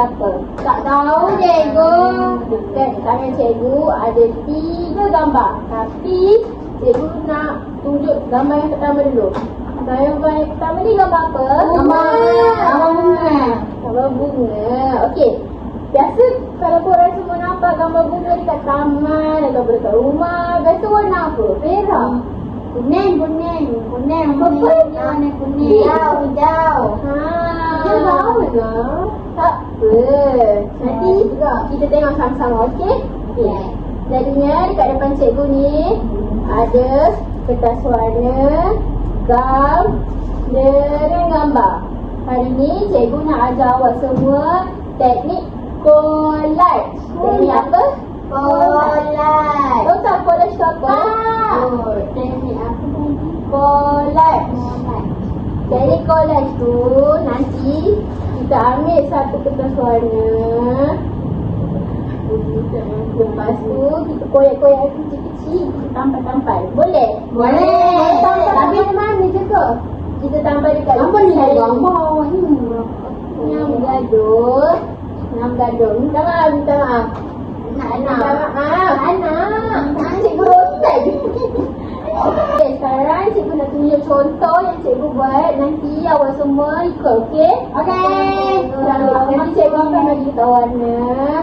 apa? Tak tahu cikgu. Dekat tangan cikgu ada 3 gambar. Tapi cikgu nak tunjuk gambar yang pertama dulu. Gambar yang pertama ni gambar apa? Gambar bunga. Gambar bunga. Okey. Biasa kalau korang semua nampak gambar bunga dekat taman atau dekat rumah, biasa warna apa? Merah. Kuning. Purple. Warna kuning. Hijau. Dia tahu ke? Tak apa. Nanti kita tengok sama-sama, okey? Okey. Jadinya dekat depan cikgu ni ada kertas warna, gam dengan gambar. Hari ni cikgu nak ajar awak semua teknik collage. Teknik apa? Collage. Tahu tak collage tu apa? Teknik apa tadi? Collage. Teknik collage tu nanti kita ambil satu kertas warna. Lepas tu kita koyak-koyak kecil-kecil, kita tampal-tampal. Boleh? Boleh. Tapi mana juga? Kita tampal dekat Apa ni gambar ni? Yang bergaduh. Minta maaf. Minta maaf. Cikgu rotan. Okay, sekarang cikgu nak tunjuk contoh yang cikgu buat. Nanti awak semua ikut, okey? Okey. Nanti cikgu akan bagi kertas warna.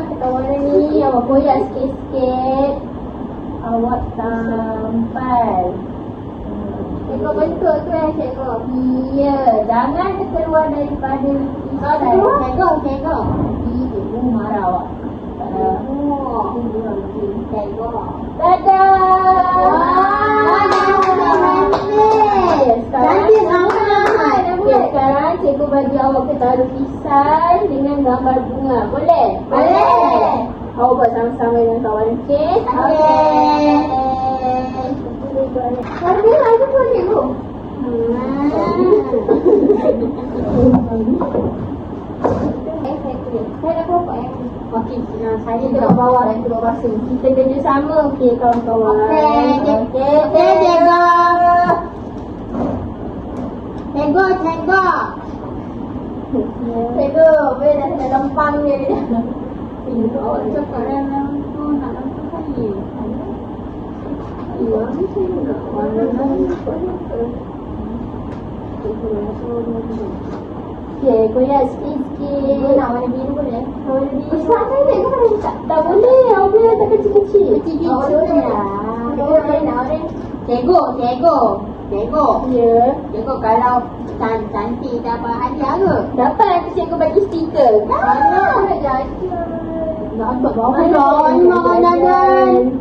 Kertas warna ni awak koyak sikit-sikit. Awak tampal. Cikgu bentuk tu cikgu. Ya, jangan keluar daripada lukisan. Cikgu. Cikgu marah awak. Cikgu. Sekarang cikgu bagi awak kertas lukisan dengan gambar bunga. Boleh? Boleh. Awak buat sama-sama dengan kawan, okey? Harga aku pun cikgu. Saya dah kelopak yang ni. Okey, saya Kita kat bawah dan kita rasa. Kita kerjasama, okey kawan-kawan. Okey, cikgu. Cikgu, boleh dah lempang dia. Awak cakap dalam tu nak nampak kali. Ya, ni saya nak warna lain. Okey, koyak sikit-sikit. Nak warna biru boleh? Warna biru. Besar sangat kan? Tak boleh. Awak boleh letak kecil-kecil. Awak boleh lah. Cikgu. Ya. Cikgu kalau cantik dapat hadiah ke? Dapat nanti cikgu bagi stiker. Mana? Nak jajan. Dapat bawa ni makan jajan.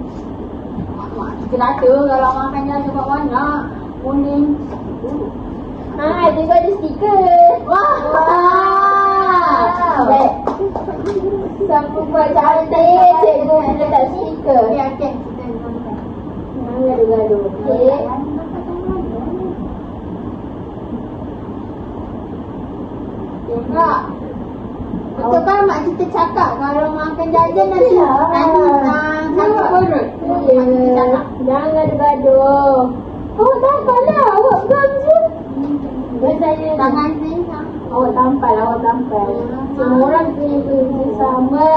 Kita kata kalau makan jajan dapat banyak. Kuning. Cikgu ada stiker. Wah. Baik. Siapa buat cantik, cikgu letak stiker. Okey. Jangan gaduh-gaduh. Okey. Cikgu. Betul kan mak kita cakap kalau makan jajan nanti sakit perut. Ya. Jangan gaduh-gaduh. Awak tampal lah. Awak pegang je. Biasanya Tangan ni. awak tampal. Semua orang punya kerja sama.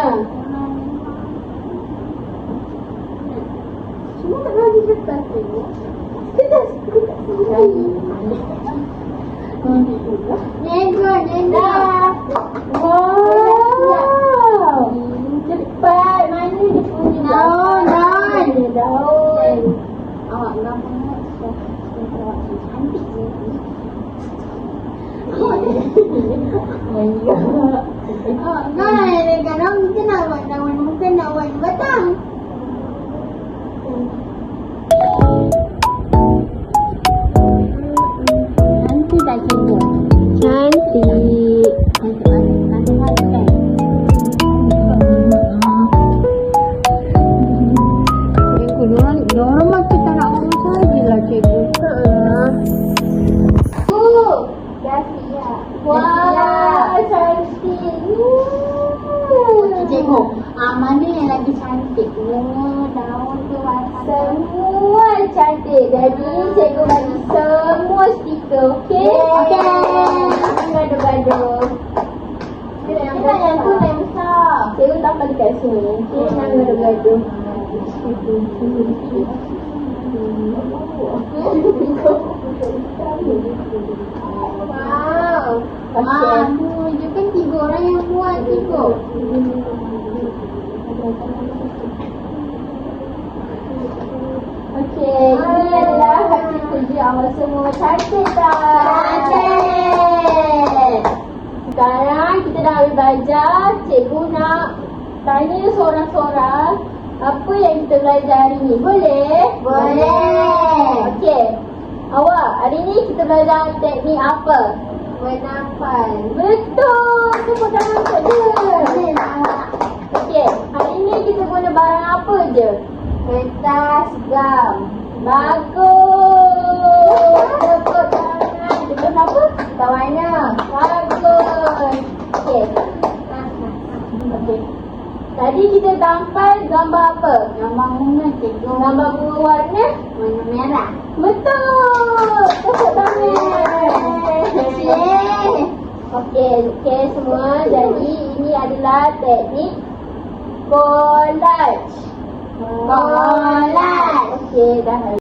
Semua tak bagi kertas tu. Kertas. Cikgu. Wow. Cepat. Mana dia punya daun. Awak gambar cantik ni. Kadang kita nak buat daun, bukan nak buat batang. Cantik tak cikgu? Cantik. Cantik. Cikgu, diorang macam tak nak ngomong saja lah cikgu. Dah siap. Wah, cantik. Cikgu, mana yang lagi cantik? Daun ke warna? Semua cantik. Jadi cikgu bagi semua stiker, okey? Okey. Jangan gaduh-gaduh. Kita yang tu yang Wow. Dia kan 3 orang yang buat juga. Okey, ini adalah hasil kerja awal semua. Cantik tak? Cantik. Sekarang kita dah habis belajar. Cikgu nak tanya seorang-seorang apa yang kita belajar hari ni. Boleh? Boleh. Okey. Awak, hari ni kita belajar teknik apa? Bernafas. Betul! Tepuk tangan untuk dia. Okey, hari ni kita guna barang apa je? Kertas, gam. Bagus! Tepuk tangan. Kita guna apa? Kat mana? Bagus! Okey. Okey. Tadi kita gambar gambar apa? Gambar bunga cikgu. Gambar bunga warna? Warna merah. Betul! Tepuk tangan. Yeay. Okey semua. Jadi ini adalah teknik collage. Collage. Okey, dah.